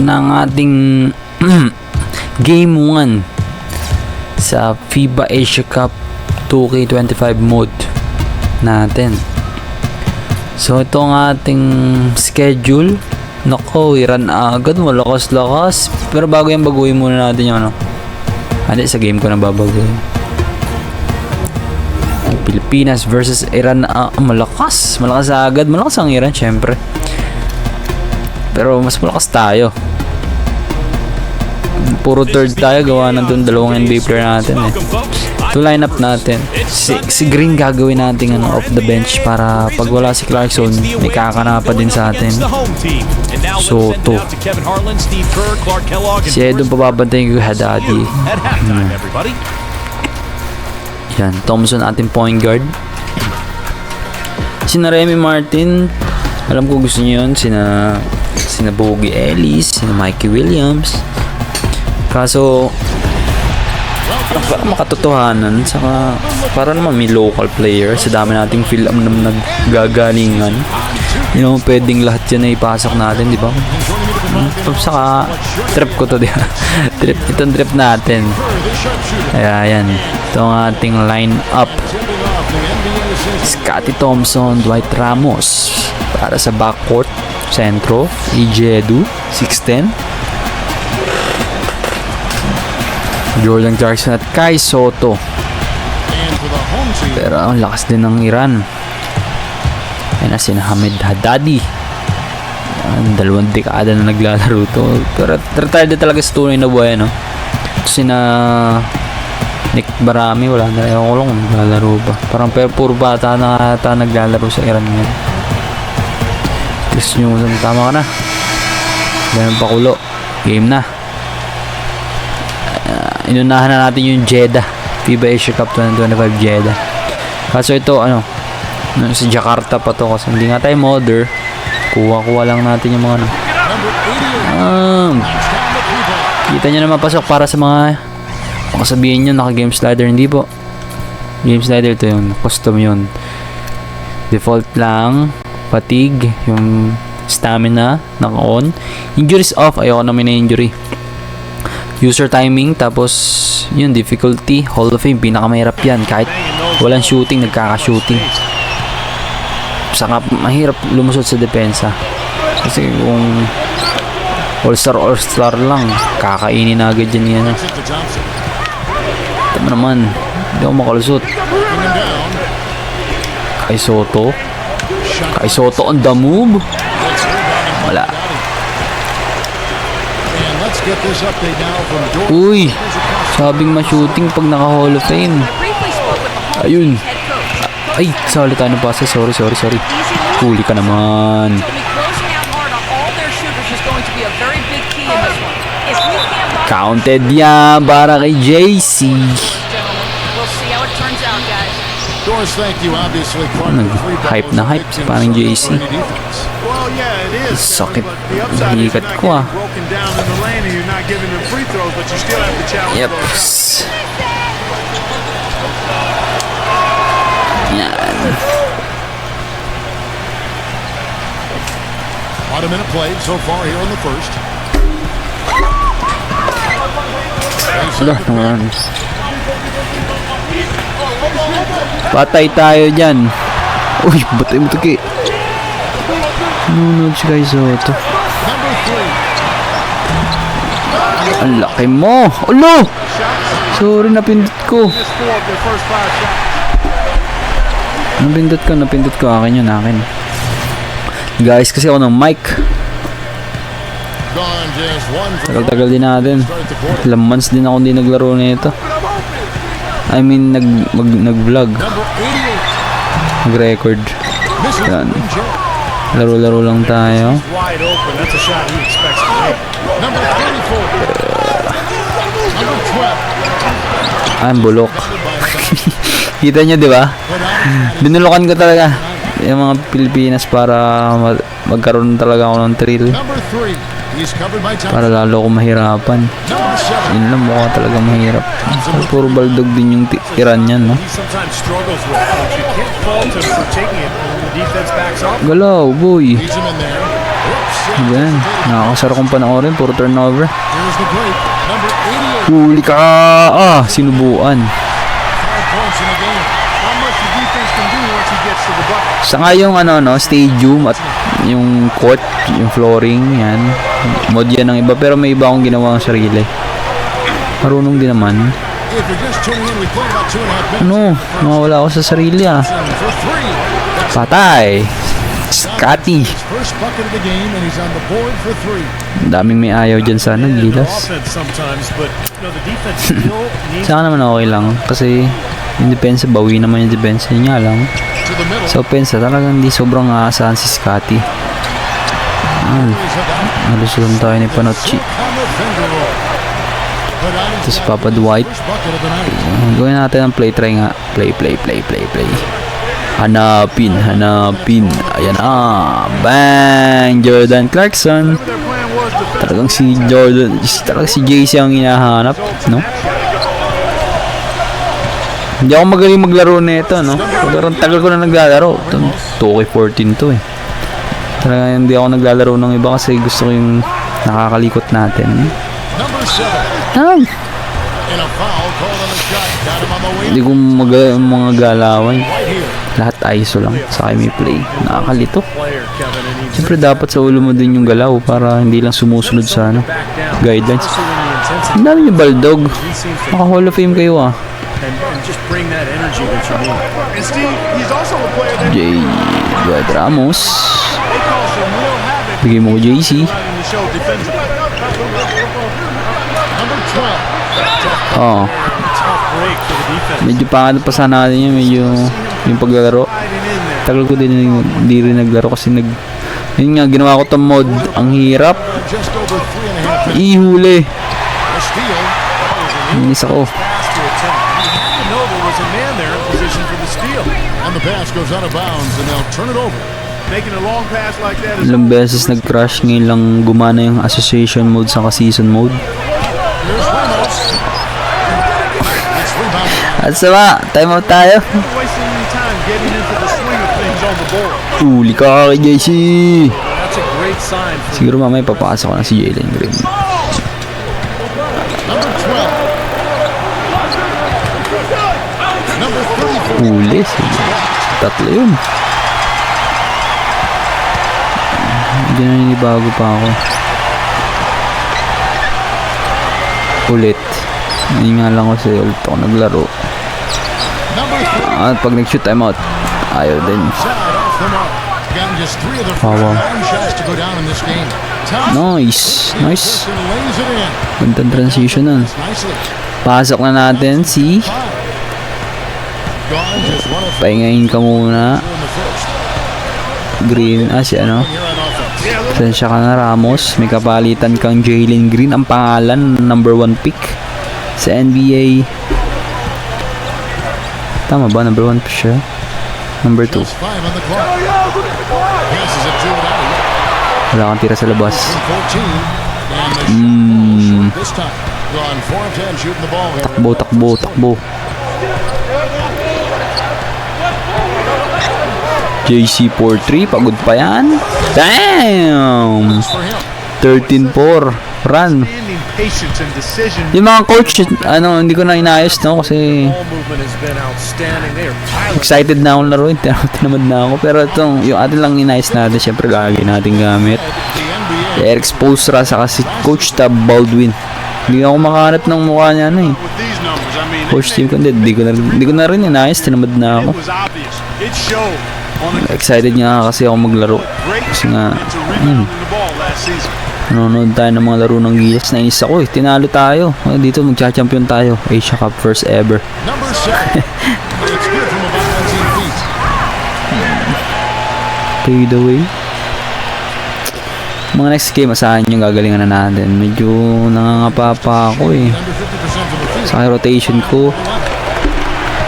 ng ating Game 1 sa FIBA Asia Cup 2K25 mode natin. So ito ang ating schedule. Nako, Iran agad, malakas-lakas. Pero bago yan, baguhin muna natin yung ano. Hindi, sa game ko na babaguhin. Pilipinas versus Iran. Malakas agad. Malakas ang Iran, syempre. Pero mas malakas tayo. Puro third tayo, gawa na dun dalawang NBA player natin eh. Ito lineup natin. Si Green gagawin natin off the bench para pag wala si Clarkson, may kakanapa din sa atin. Soto. Si Edon pababantayin ko Haddadi. Yan, Thompson ating point guard. Sina Remy Martin, alam ko gusto niyo yun. Sina Bogey Ellis, sina Mikey Williams. Kaso para makatotohanan, saka para naman may local player sa dami nating film na naggagalingan, pwedeng lahat yan na ipasok natin, di ba? Saka trip ko to, di ba? Itong trip natin. Kaya yan, ito ang ating line up. Scottie Thompson, Dwight Ramos para sa backcourt. Centro, Ejedu 6'10", Jordan Clarkson at Kai Soto. Pero ang lakas din ng Iran. Ayan na si Hamid Haddadi. Dalawang dekada na naglalaro to. Pero retired talaga sa tunay na buhay, no? Sina Nick Barami, wala na. Ewan ko lang kung naglalaro ba. Parang puro bata na ata naglalaro sa Iran ngayon. Chris Newsom, tama ka na. Ganun pakulo. Game na. Inunahan na natin yung Jeddah. FIBA Asia Cup 2025 Jeddah. Kaso ito, si Jakarta pa to kasi hindi nga tayo modder. Kuha lang natin yung mga kita nyo naman pasok para sa mga sabihin nyo naka-game slider. Hindi po. Game slider to yun. Custom yun. Default lang. Fatigue. Yung stamina naka-on. Injuries off. Ayoko namin na injury. User timing, tapos yun, difficulty, Hall of Fame, pinakamahirap yan. Kahit walang shooting, nagkaka-shooting. Saka mahirap lumusot sa depensa. Kasi kung all-star lang, kakainin na agad yan. Ito naman, hindi ako makalusot. Kai Soto on the move. Wala. Uy, sabing ma-shooting pag naka Hall of Fame. Ayun. Ay, salita na pa. Sorry. Huli ka naman. Counted yan para kay JC. Hype na hype si parang JC. Sakit. Hikat ko Yep. Yan. About a minute played so far here in the first. Patay tayo dyan. Uy, batay mo tuki. Nunod si Kai Soto. Ang laki mo. Ulo! Sorry, napindot ko. Napindot ko. Akin yun, akin. Guys, kasi ako ng mic. Tagal-tagal din natin. Ilang months din ako hindi naglaro nito. I mean, nag-vlog. Nag-record. Yan. Laro-laro lang tayo. Bulok. Kita nyo, di ba? Binulokan ko talaga yung mga Pilipinas para magkaroon talaga ako ng thrill. Para lalo akong mahirapan. Yun lang, mukha talaga mahirap. Puro baldog din yung Iran yan, no? Galaw, boy. Yan. Nakakasara kong panoorin. Puro turnover. Here's the break. Number 88. Huli ka! Sinubuan. 5 points in the game. How much the defense can do once he gets to the bucket. Sa nga yung stadium at yung court, yung flooring, yan. Mod yan ng iba. Pero may iba akong ginawa ng sarili. Marunong din naman. If you're just tuning in, we played about 2.5 minutes. Nawawala ako sa sarili For 3. Patay! Scotty! His first bucket of the game, and he's on the board for 3. Daming may ayaw dyan sana, gilas. Offense sometimes, but the defense still needs Saka naman okay lang. Kasi yung depensa, bawi naman yung depensa niya lang. To the middle. Sa opensa, talagang hindi sobrang aasahan si Scotty. Nalusulan tayo ni Panocci. On the finger roll. But I Ito si Papa Dwight. first bucket of the night. Gawin natin ang play try nga. Play. Hanapin. Ayan na. Bang! Jordan Clarkson. their plan was to Talagang si JC ang hinahanap, no? Hindi ako magaling maglaro nito, no? Talagang tagal ko na naglalaro. 2K14 to eh. Talagang hindi ako naglalaro ng iba kasi gusto ko yung nakakalikot natin. Number 7. Ah, And a foul called on the shot. Got him on the way. hindi ko mga galawan. Right here. Lahat ISO lang. Saka may play. Nakakalito. player, Kevin, and he's Siyempre dapat sa ulo mo din yung galaw para hindi lang sumusunod sa back down. guidelines. Also when the intensity Ang dami yung baldog. he seems to Maka Hall of Fame kayo and just bring that energy that you need. And Steve, he's also a player that J. Dwight Ramos. they call some real havoc Bigay mo ko JC. in the show defensively. Number 12. Oo. Tough break for the defense. Medyo pangano pa sana natin yun. Medyo yung paglalaro. Hiding in there. Tagal ko din hindi rin naglaro kasi yun nga, ginawa ko tong mod. Ang hirap. Just over 3.5 minutes. Ihuli. A steal. Inis ako. Pass to attempt. You had to know there was a man there in position for the steal. And the pass goes out of bounds, and they'll turn it over. Making a long pass like that is Ilang beses nag-crash, ngayon lang gumana yung association mode sa season mode. Here's Ramos. It's rebounded. At sama, time out tayo. wasting any time getting into the swing of things on the board. Huli ka kay JC. That's a great sign for Siguro mamaya papasok ko na si Jalen Green. Number 12. Number 34. Huli. Tatlo yun. Hindi na ninibago pa ako. Ulit. Hindi nga lang kasi ulit ako naglaro. Number 3. At pag nag-shoot time out, ayaw din. Side off the mark. Gotten just 3 of the Wow, wow. 9 shots to go down in this game. Thompson Nice. lays it in. Gandang transition nun. Nicely. Pasok na natin si... Gone just 1 of 4 Pahingahin ka muna. in the first. Green. Si ano? Here on offense. Sensya ka na Ramos. May kapalitan kang Jalen Green. Ang pangalan, number 1 pick sa NBA. Tama ba? Number 1 pick siya? Number 2. Just 5 on the clock. Passes it to Adi. Wala kang tira sa labas. 14. And the shot this time. Gone 4 of 10 shooting the ball here. Takbo. JC 4-3. Pagod pa yan. Damn! For him. 13-4. Run. standing patience and decision. Yung mga coach, hindi ko na inayos, no? Kasi Ball movement has been outstanding. They are piling. excited na akong laruin. Tinamad na ako. Pero yung atin lang inayos natin, syempre lagi natin gamit. The NBA. Eric Spoelstra sa kasi Coach Tab Baldwin. Hindi ako makahanap ng mukha niya, With these numbers, I mean, Coach Team Condit. Hindi ko na rin inayos. Tinamad na ako. it was obvious. It showed on a Excited nga kasi ako maglaro. great Kasi nga, into rebounding the ball last season. nanonood tayo ng mga laro ng Gilas. Nainis ako eh. Tinalo tayo. Dito magcha-champion tayo. Asia Cup first ever. Number 7. It's good from about 19 feet. Fade away. Mga next game, asahan yung gagalingan na natin. Medyo nangangapa pa ako eh. Under 50% from the field. Saka yung rotation ko.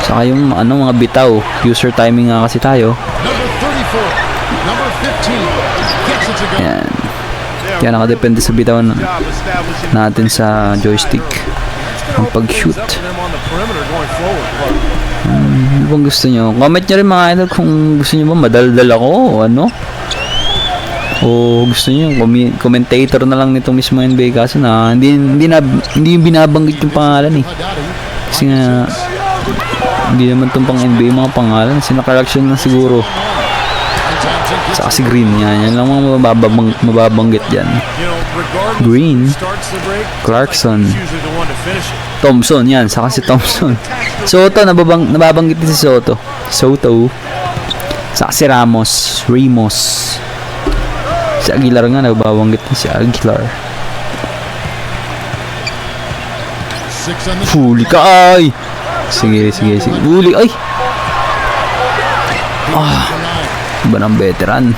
Saka yung mga bitaw. User timing nga kasi tayo. Number 34. Number 15. Gets it to go. Yan. Kaya nakadepende sa bitaw Job establishing natin sa joystick. Ang pag-shoot. up to them on the perimeter going forward. But Ano bang gusto nyo? Comment nyo rin mga idol kung gusto nyo ba madaldal ako o ano? O gusto niyo commentator na lang nito mismo NBA, kaso na hindi yung binabanggit yung pangalan eh. Kasi nga hindi naman itong pang NBA yung mga pangalan. Sinaka-reaction na siguro. Saka si Green yan lang mga mababanggit dyan. Green, Clarkson, Thompson, yan, saka si Thompson. Soto, nababanggit din si Soto. Saka si Ramos. Si Aguilar nga, nababanggit din si Aguilar. Huli ka, ay! Sige. Huli, ay! Iba ng veteran.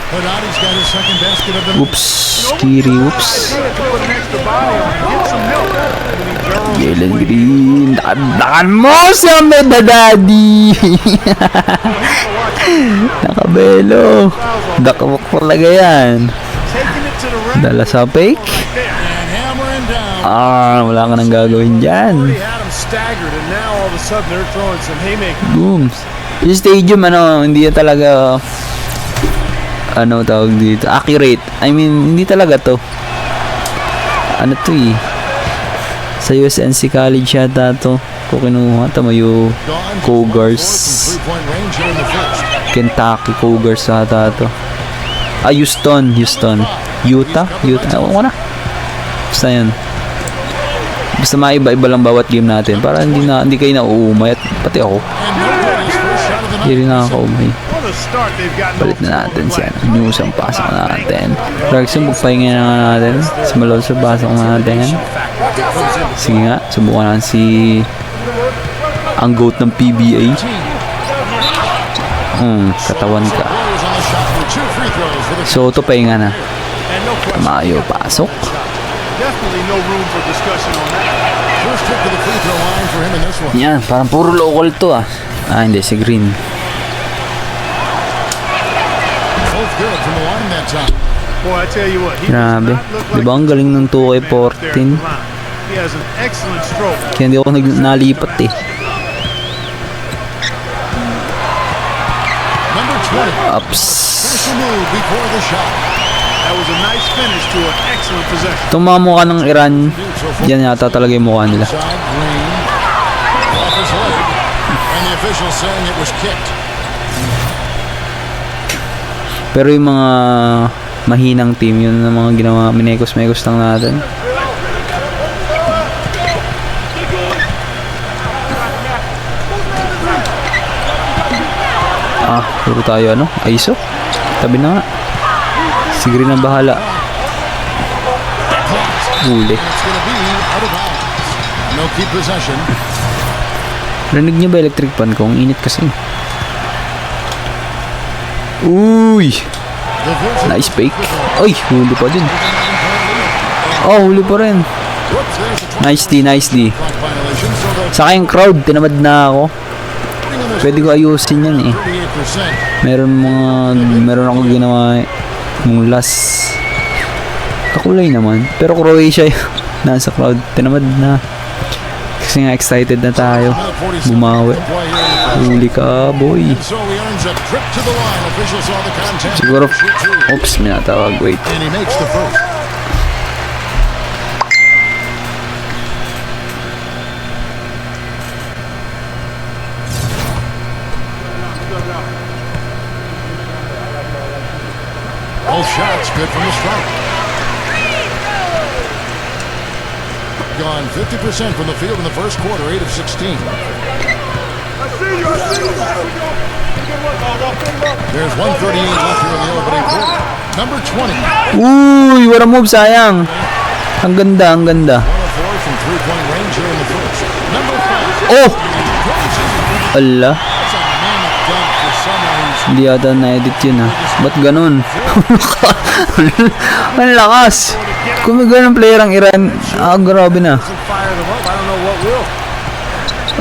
Oops. Kiri, oops. Jalen Green. Dakan mo siya, Medadadi. Nakabelo. Dakawak talaga yan. Dala sa fake. Wala ka nang gagawin dyan. Boom. Yung stadium, hindi yan talaga tawag dito, accurate. I mean, hindi talaga to. Sa USNC College yata to. Kung kinuha, tama yung Cougars. Kentucky Cougars yata to. Houston. Utah. Ewan ko na. Basta yan. Basta maiba-iba lang bawat game natin para hindi kayo nauumay at pati ako. Hindi rin nakakaumay. Balit na natin siya. News ang pasok natin. Clarkson, magpahinga na nga natin. Simulan sa pasok natin. Sige nga, subukan natin ang GOAT ng PBA. Katawan ka. Soto, pahinga na. Tamayo, pasok. Yan, parang puro local to ah. Hindi, si Green. Grabe. Diba ang galing ng 2K14? Kaya hindi ako nalipat eh. Ups. Itong mga mukha ng Iran, yan yata talaga yung mukha nila. Pero yung mga mahinang team, yun ang mga ginawa, minekos-mekos lang natin. Puro tayo ISO. Tabi na nga. Si Green ang bahala. Huli. Rinig niyo ba electric pan ko? Ang init kasi. Uy! Nice fake. Ay, huli pa din. Huli pa rin. Nice D. Saka yung crowd, tinamad na ako. Pwede ko ayusin yan eh. Meron ako ginawa yung last. Kakulay naman. Pero Croatia yung nasa crowd. Tinamad na. Kasi nga excited na tayo. Bumawi. Huli ka, boy. Siguro, oops, may natawag. Wait. Both shots good from the stripe. Gone 50% from the field in the first quarter, 8 of 16. There's 1:38 left here in the opening quarter. Number 20. Uy, what a move, sayang. Ang ganda. 104 from three-point range here in the first. Number 5. Ala. Hindi yata na-edit yun ha. Ba't ganun? Ang lakas. Kung may ganun player ang Iran, grabe na.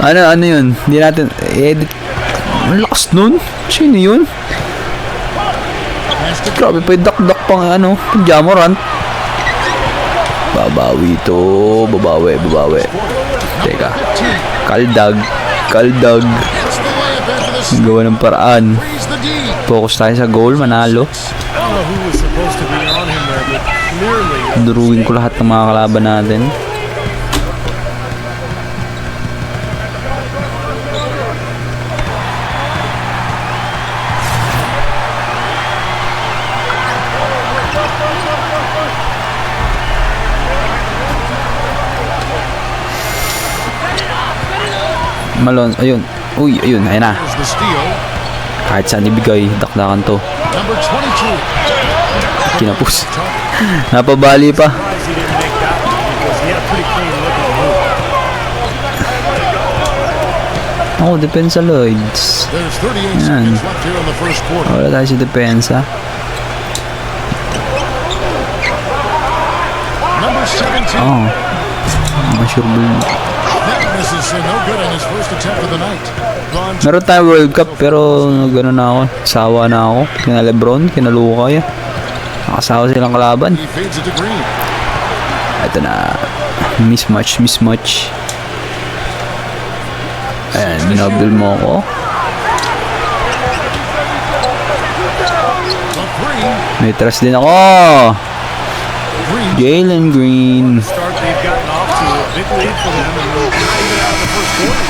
Ano yun? Hindi natin edit. Ang lakas nun. Sino yun? Grabe pa yung dak-dak pang Jamorant. Babawi to. Babawi. Teka. Kaldag. Gawa ng paraan. Focus tayo sa goal, manalo. nearly. Duruin ko lahat ng mga kalaban natin. Malon, ayun. Uy, ayun, ayun na. There's the steal. Kahit saan ibigay, dakdakan to. Number 22. Kinapus. Napabali pa. Surprised he didn't make that one because he had a pretty clean looking move. Ako, depensa Lloyds. There's 38 Yan. seconds left here in the first quarter. Wala tayo sa depensa. Number 17. Oo. Sure ball. That misses, so no good on his first attempt of the night. Ron Meron tayo World Cup pero gano'n na ako. Sawa na ako. Kina Lebron, kina Luka yan. Nakasawa silang kalaban. he feeds it to Green. Ito na. Mismatch. Ayan, binabdol mo ako. The three. May trust din ako. Green. Jalen Green. Start they've gotten off to a big lead for them, and we're not even out of the first quarter.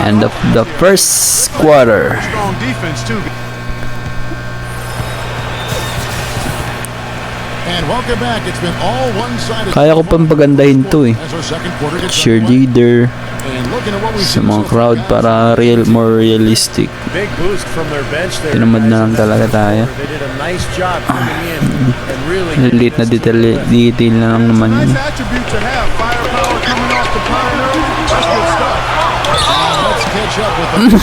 And the first quarter. Strong defense too. And welcome back. It's been all one-sided. Kaya ko pang pagandahin to eh. As our second quarter gets Cheerleader and looking at what we've sa seen mga so far, crowd guys, para more realistic. Big boost from their bench there. Tinamad na guys, lang in the talaga second tayo. quarter. They did a nice job coming in and really Late na detail na lang naman yun. attribute to have. Firepower coming off the pine early. That's good stuff. let's catch up with them.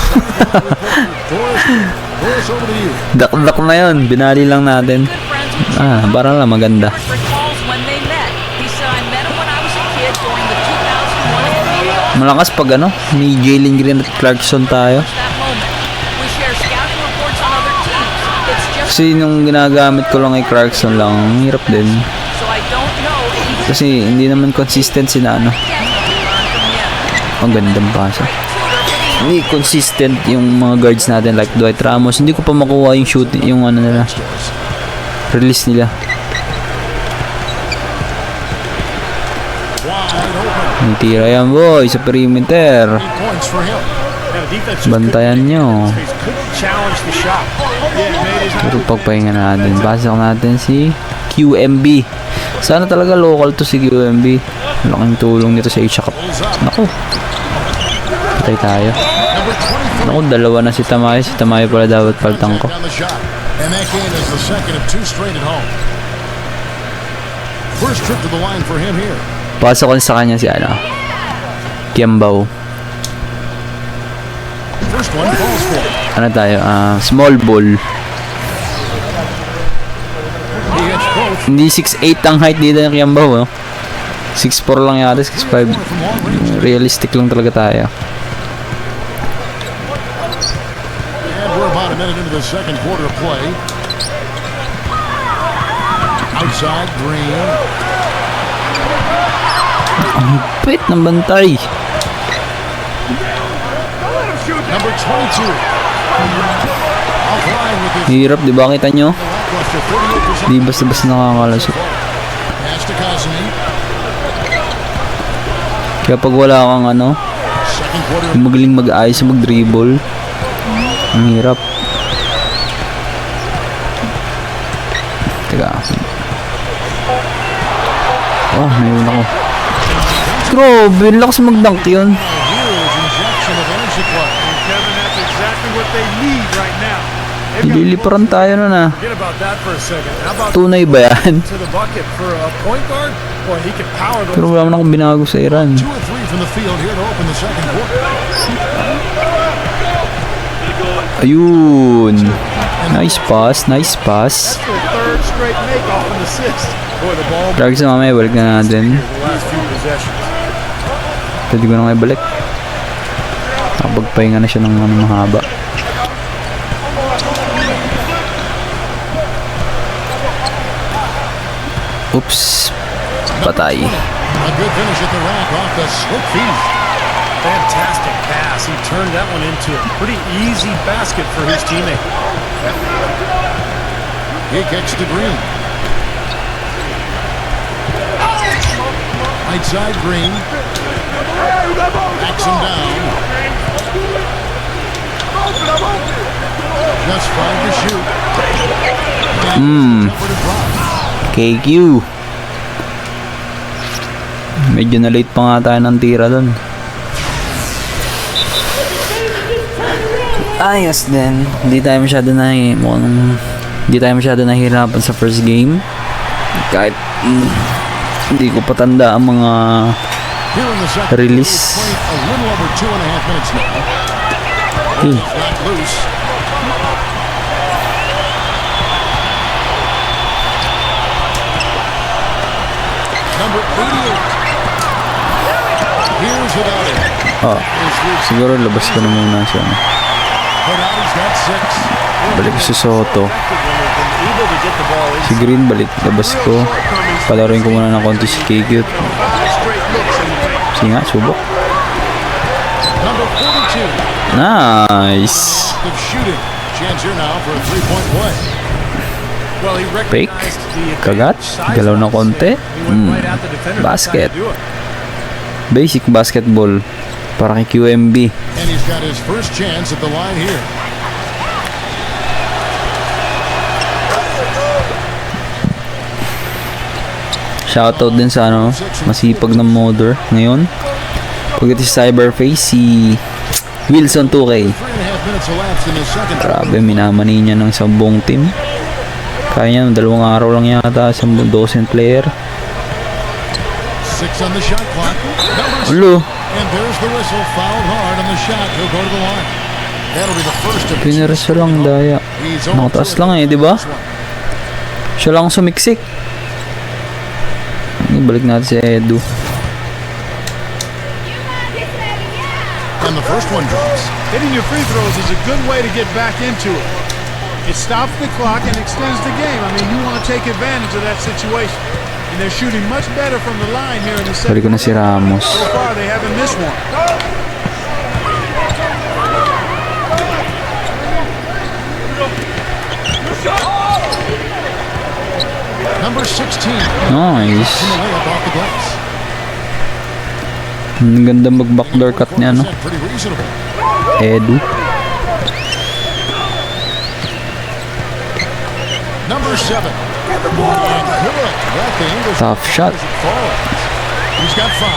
Doris, over to you. Dak na yun. Binali lang natin. Parang lang maganda. recalls when they met. He said, I met him when I was a kid during the 2001 NBA Malakas pag ano, ni Jalen Green at Clarkson tayo. that moment. We share scouting reports on other teams. It's just Kasi nung ginagamit ko lang ay Clarkson lang, ang hirap din. so I don't know if you Kasi hindi naman consistent sila ano. can learn from him. Ang gandang pasa. Hindi consistent yung mga guards natin like Dwight Ramos. Hindi ko pa makuha yung shoot, yung ano nila. Release nila. Wide open. May tira yan boy sa perimeter. 8 points for him. Yeah, the defense just Bantayan nyo. couldn't challenge the shot. Yeah, it made his Pero pagpahinga natin. Pasok natin si QMB. Sana talaga local to si QMB. Malaking tulong nito sa Asia Cup. Naku. Patay tayo. Number 23. Naku, dalawa na si Tamayo. Si Tamayo pala dapat paltang ko. Down the shot. And that game is the second of 2 straight at home. First trip to the line for him here. Pasok ko sa kanya si ano. Kiambao. First one falls for him. Ano tayo? Small ball. He hits both Hindi 6'8 ang height dito ng Kiambao. No? 6'4 lang yata. 6'5. from long range. Realistic lang talaga tayo. And we're about a minute into the second quarter of play. Outside, Green. Pit ng bantay. Number 22. Offline with his Hirap, di ba? Kita nyo? lackluster 38%. Di basta-basta nakakalasot. Pass to Kazumi. Kaya pag wala kang ano, Second quarter. magaling mag-ayos sa mag-dribble, ang hirap. Teka. Oh, mayroon ako. Grabe, lakas mag-dunk yun. Huge injection of energy play. Kevin, that's exactly what they need right now. They've got Nililiparan tayo nun ah. Forget about that for a second. How about Tunay ba yan? to the bucket for a point guard? Boy, he can power those. Pero wala man akong binago sa Iran. 2 or 3 from the field here to open the second quarter. Ayun. Nice pass, nice pass. Their third straight make off an assist. Boy, the ball Clarkson mamaya, balik na natin. the last few possessions. Pwede ko na nga ibalik. Nakapagpahinga na siya ng ano, mahaba. Oops. Patay. A good finish at the rack off the slick feed. Fantastic pass. He turned that one into a pretty easy basket for his teammate. He kicks to Green. Right side, Green. Backs him down. Just 5 to shoot. KQ. Medyo na late pa nga tayo ng tira doon. Ayos din. Hindi tayo masyado nahihirapan sa first game. Kahit hindi ko patanda ang mga Here in the second, release. played a little over 2.5 minutes now. Not loose. Number 88. Here's without it. Oh, siguro labas ko na muna siya. He's got 6. Balik ko si Soto. Si Green balik. Labas ko. Palaruin ko muna ng konti si KQ. Sige nga, subok. Number 42. Nice. Of shooting. Chance here now for a 3-point play. Fake. Kagat. Galaw na konti. Basket. Basic basketball. Para kay QMB. And he's got his first chance at the line here. Shoutout din sa masipag na modder ngayon. Pagdating sa Cyberface, si Wilson 2K. 3.5 minutes elapsed in the second. Grabe, minamani niya ng isang buong team. Kaya niya, 2 araw lang yata sa 12 player. 6 on the shot clock. Ulo, And there's the whistle. Fouled hard on the shot. He'll go to the line. That'll be the first of the pinirasa lang daya. Nakataas lang di ba? Siya lang sumiksik. Balik natin si Edu. And the first one drops. Hitting your free throws is a good way to get back into it. It stops the clock and extends the game. I mean, you want to take advantage of that situation. And they're shooting much better from the line here in the second. Balik ko na si Ramos. So far, they haven't missed one. Number 16. Nice. Layup off the glass. Ang ganda mag-backdoor cut niya, no? Pretty reasonable. Edu. Number 7. And good. Got the English Tough shot. forward. He's got 5.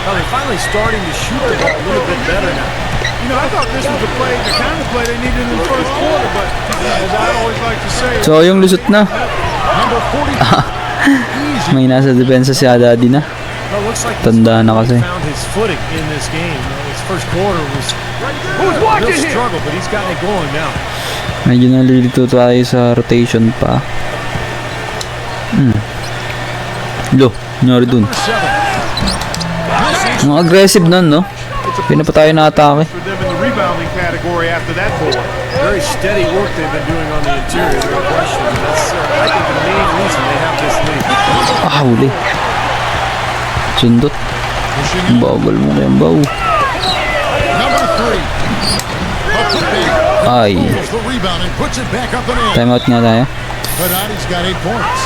Well, they're finally starting to shoot the ball a little bit better now. You know, I thought this was the kind of play they needed in the first quarter, but as I always like to say, So, yung lusot na. Number 40. Easy. May nasa depensa si Adadi na. well, it looks like Tanda na kasi. found his footing in this game. His first quarter was real struggle, but he's gotten it going now. Medyo nalilito tayo sa rotation pa. Lo, nangyari dun. 7. Ang aggressive nun, no? Pina pa tayo na-atake. For them in the rebounding category after that board. Very steady work they've been doing on the interior, no question. That's, I think, the main reason they have this lead. Ah, huli. Sundot. Pushing in. Bagal mo na yung baw. Number 3. A putback. Ay. Pulls the rebound and puts it back up and in. Time out nga tayo. Haddadi's got 8 points.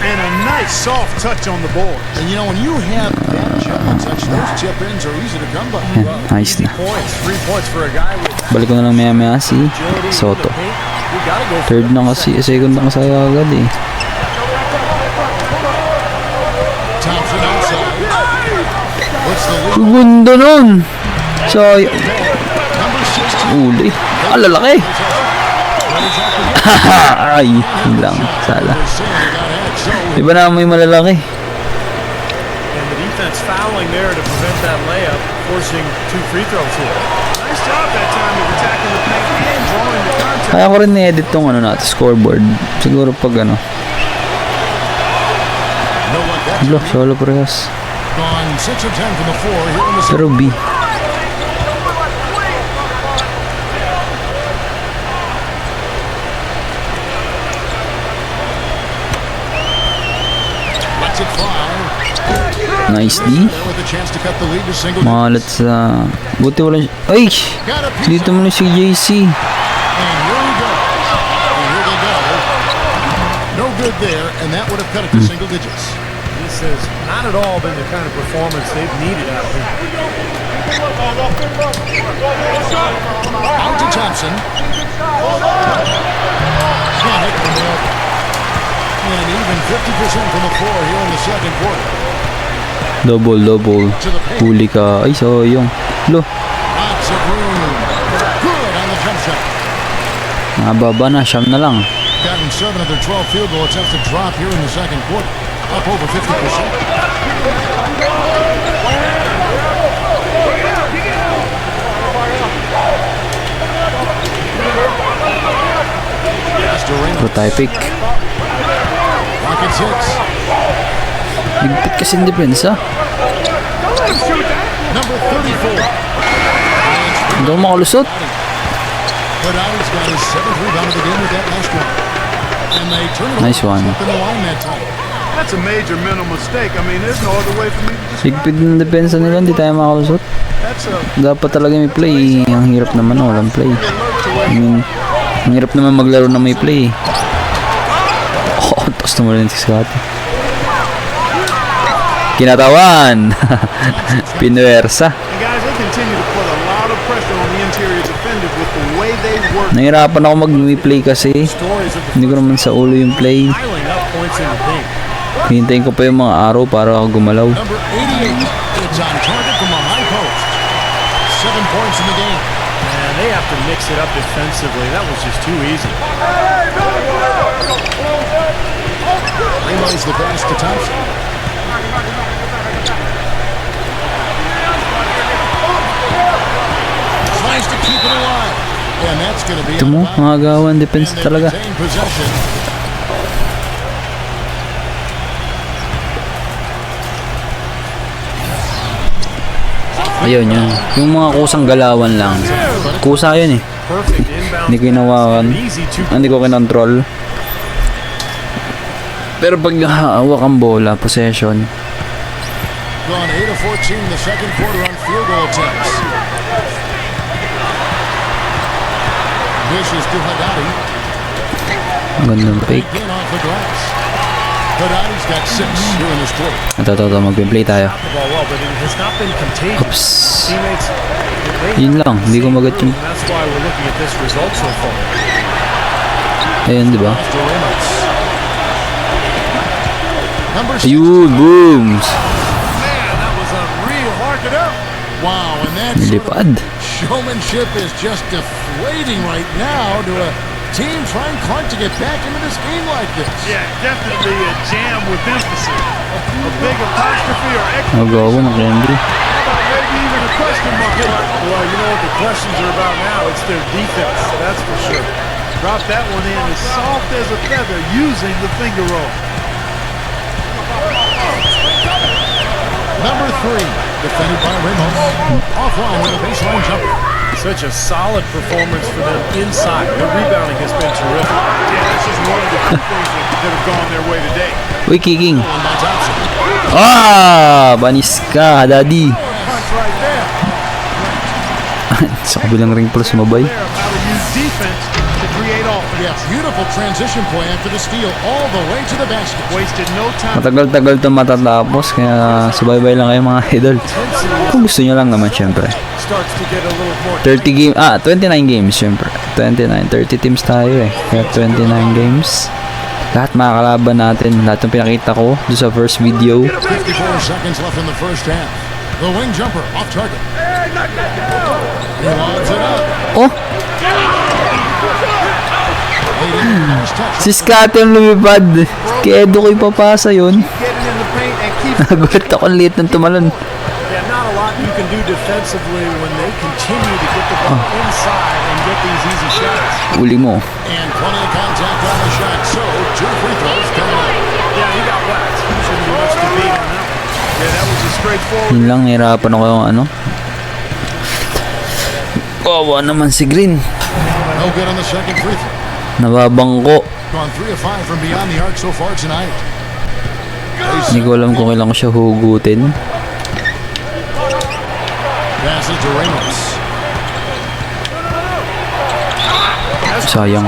And a nice soft touch on the board. And you know, when you have that gentle touch, those chip-ins are easy to come by. Ayos na. Points, 3 points for a guy with Balik ko na lang maya-maya si agility in Soto. the paint. You gotta go for Third na kasi, second na kasi agad eh. Thompson outside. What's the lead? Segundo nun! Sayang. Number 16. Uli. Ah, lalaki! Ay, yun lang. Sala. They're saying they got ahead. So Iba na may malalaki. And the defense fouling there to prevent that layup, forcing 2 free throws here. Nice job that time of attacking the paint and drawing the contact. Kaya ko rin na-edit tong natin, scoreboard. Siguro pag know what? That's Blo, solo parehas. gone 6 of 10 from the floor here in the Pero B. lets it fly. Nice D. There with a chance to cut the lead to single digits. Malat sa... Buti wala siya. Ay! Got a piece Dito mo na si JC. and here we go. And here they go. No good there, and that would have cut it to single digits. This This has not at all been the kind of performance they've needed out of him. Out to Thompson. Can't hit from there. And even 50% from the floor here in the second quarter. Double. Huli ka. Ay, sayang. Lo, Lots of room. Good on the jump shot. nababa na. Siyam na lang. Gotten 7 of their 12 field goal attempts to drop here in the second quarter. Up over 50%. Pro tayo pick. Rockets hits. Ligpit kasi yung depensa. Number 34. Hindi ako makalusot. But Adams got his 7th rebound of the game with that last one. And they turn it Nice over one. up in the line that time. That's a major mental mistake. I mean, there's no other way for me to just. Ligpit ng depensa nila. Hindi tayo makalusot. That's a Dapat talaga may play. Ang hirap naman. Walang play. I mean, ang hirap naman maglaro na may play. Oh, tapos naman rin si Scotty. Kinatawan. Pinuwersa. And guys, they continue to put a lot of pressure on the interior defenders with the way they work. Nahirapan ako mag-play kasi. Stories of the Hindi ko naman sa ulo yung play. piling up points in the paint. Hintayin ko pa yung mga araw para ako gumalaw. Number 88. It's on target from a high post. 7 points in the game. And they have to mix it up defensively. That was just too easy. Relays the pass to Thompson. Tries to keep it alive. And that's going to be Ito mo, out of bounds. mga gawan defense And they talaga. retain possession. Ayun yun. Yung mga kusang galawan lang. Kusa yun eh. Perfect inbound. Hindi ko hinawakan. Easy to Hindi ko kinontrol. Pero pag hawak ang bola, possession, Gone 8 of 14 in the second quarter on field goal attempts. Dishes to Haddadi. gandang fake. Again off the glass. Haddadi's got 6 here in this quarter. Ito, mag-play tayo. the ball well, but it has not been contagious. Oops. Teammates, Yun lang, hindi ko magat yung... and that's why we're looking at this result so far. Ayun, di ba? After Reynolds. Number 6. Ayun, booms! Man, that was a real hark it up. Wow, and that sort of Nilipad. showmanship is just deflating right now to a team trying hard to get back into this game like this. Yeah, definitely a jam with emphasis. A big apostrophe or Nagawa ng Henry. maybe even a question mark. Well, you know what the questions are about now? It's their defense, that's for sure. Drop that one in as soft as a feather using the finger roll. Number 3, defended by Ramos. Offline with a baseline jumper. Such a solid performance for them inside. Their rebounding has been terrific. Yeah, this is one of the few things that have gone their way today. Uy, kicking. And by Thompson. Ah! Banis ka, daddy. Punch right there. Sa kabilang ring pala sumabay. There of how to use defense to create offense. Yeah, beautiful transition play after the steal all the way to the basket. Wasted no time. Matagal-tagal ito matatapos, kaya subaybay lang kayo mga idol. Kung gusto nyo lang naman, syempre. Starts to get a little more 29 games, syempre. 30 teams tayo eh. Kaya 29 games. Lahat makakalaban natin. Lahat ng pinakita ko doon sa first video. 54 seconds left in the first half. The wing jumper off target. He lobs it up. Oh! Si Scotty ang lumipad. Kaya Edo ko ipapasa yun. Get it in the paint and keep Nagulat ako ang liit ng tumalon. Yeah, not a lot you can do defensively when they continue to get the ball inside and get these easy shots. Uli mo. And plenty of contact on the shot. So, 2 free throws coming up. Yeah, he got whacked. Shouldn't be much to beat on that one. Yeah, that was a straightforward. Yun lang, nahirapan ako yung ano. Kawawa naman si Green. No good on the second free throw. Nababangko. Gone 3 of 5 from beyond the arc so far tonight. Hindi ko alam kung kailan ko siya hugutin. Passes to Ramos. Sayang.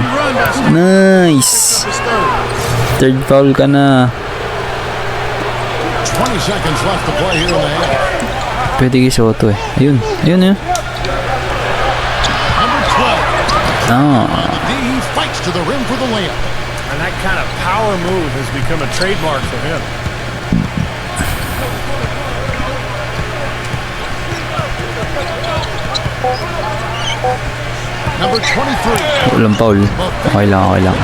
Nice. His third. Third foul ka na. 20 seconds left to play here in the half. Pwede kay Soto eh. Ayun. Ayun yun. Number 12. Ah. The D fights to the rim for the layup. And that kind of power move has become a trademark for him. Number 23. Walang foul. Okay lang, okay lang.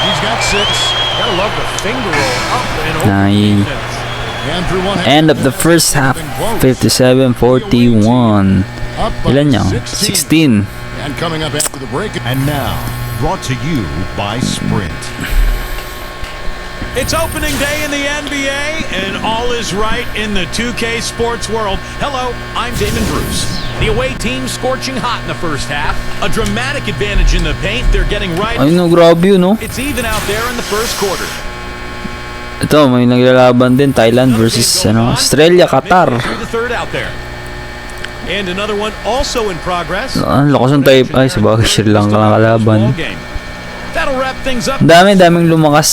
He's got 6. Gotta love the finger roll up and over. Nice. And through one End of the first half. 57-41. Up by Ilan niya? 16. 16. And coming up after the break. And now, brought to you by Sprint. It's opening day in the NBA, and all is right in the 2K sports world. Hello, I'm Damon Bruce. The away team scorching hot in the first half. A dramatic advantage in the paint. They're getting right. Ay no, grabe yun, no? It's even out there in the first quarter. Ito, may naglalaban din. Thailand versus Australia, Qatar. Through the third out there. And another one also in progress. Ang lakas ng type. Ay, sabagay Sri Lanka ang kalaban. That'll wrap things up. Daming lumakas.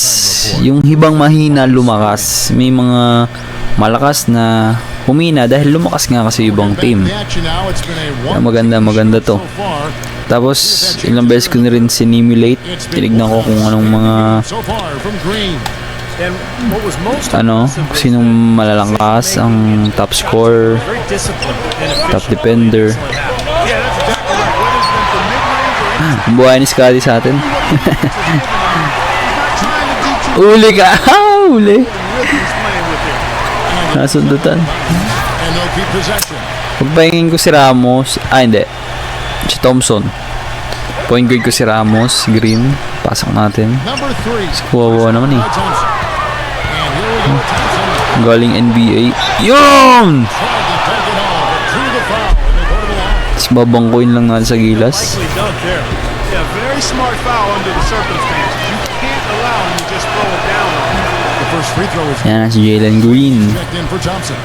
Yung hibang mahina lumakas. May mga malakas na humina dahil lumakas nga kasi ibang team. Kaya maganda to. Tapos ilang beses ko na rin sinimulate. Tinignan ko kung anong mga And what was most sinong malalangkas, ang top scorer, very disciplined and efficient. top defender. Yeah, that's exactly right. Whether it's been from mid-range or Buhay ni Scotty sa atin. Uli ka! Uli! he's playing with it. Nasundutan. And they'll keep possession. Pagpahingin ko si Ramos, hindi. Si Thompson. Point guard ko si Ramos, Green. Pasok natin. Number 3. Kuwawa naman eh. Thompson. And here we go. Thompson Galing NBA. Yun! tried to take it all, but drew the foul, and they go to the line. Tapos babangkuin lang natin sa gilas. Nicely done there. Yeah, very smart foul under the circumstances. You can't allow him to just throw it down. The first free throw is Yan si Jalen Green. checked in for Thompson.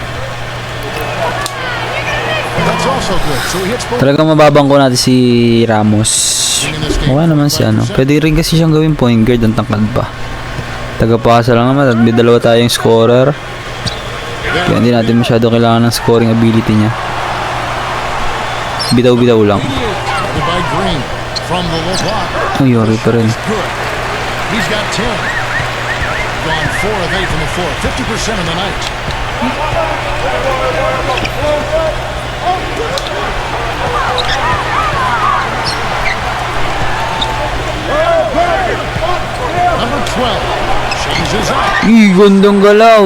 That's also good. So he hits both. Talagang mababangko natin si Ramos. Okay naman si Pwede rin kasi siyang gawin point guard, ang tangkad pa. Tagapasa lang naman at may dalawa tayong scorer. Kaya hindi natin masyado kailangan ng scoring ability niya. Bitaw-bitaw lang. By Green from the low block. Ay, yari pa rin. Good. He's got 10. Gone 4 of 8 from the floor. 50% of the night. Number 12 changes up. Gandang galaw.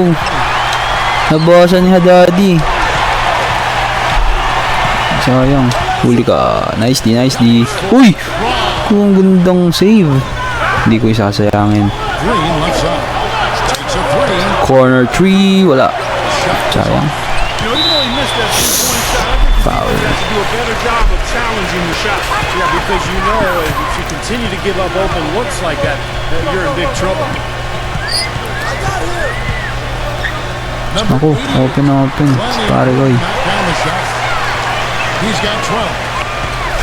Nabasa ni Haddadi. Sayang. Huli ka. Nice D. Uy! Kung gandang save. Hindi ko isasayangin. Green left side. Takes a 3. Corner 3. Wala. Sayang. You know, even though he missed that three-point shot, I think Foul. he has to do a better job of challenging the shot. Yeah, because you know if you continue to give up open looks like that, you're in big trouble. Ako, open. Pare ko eh. Knocked down the shot. He's got 12.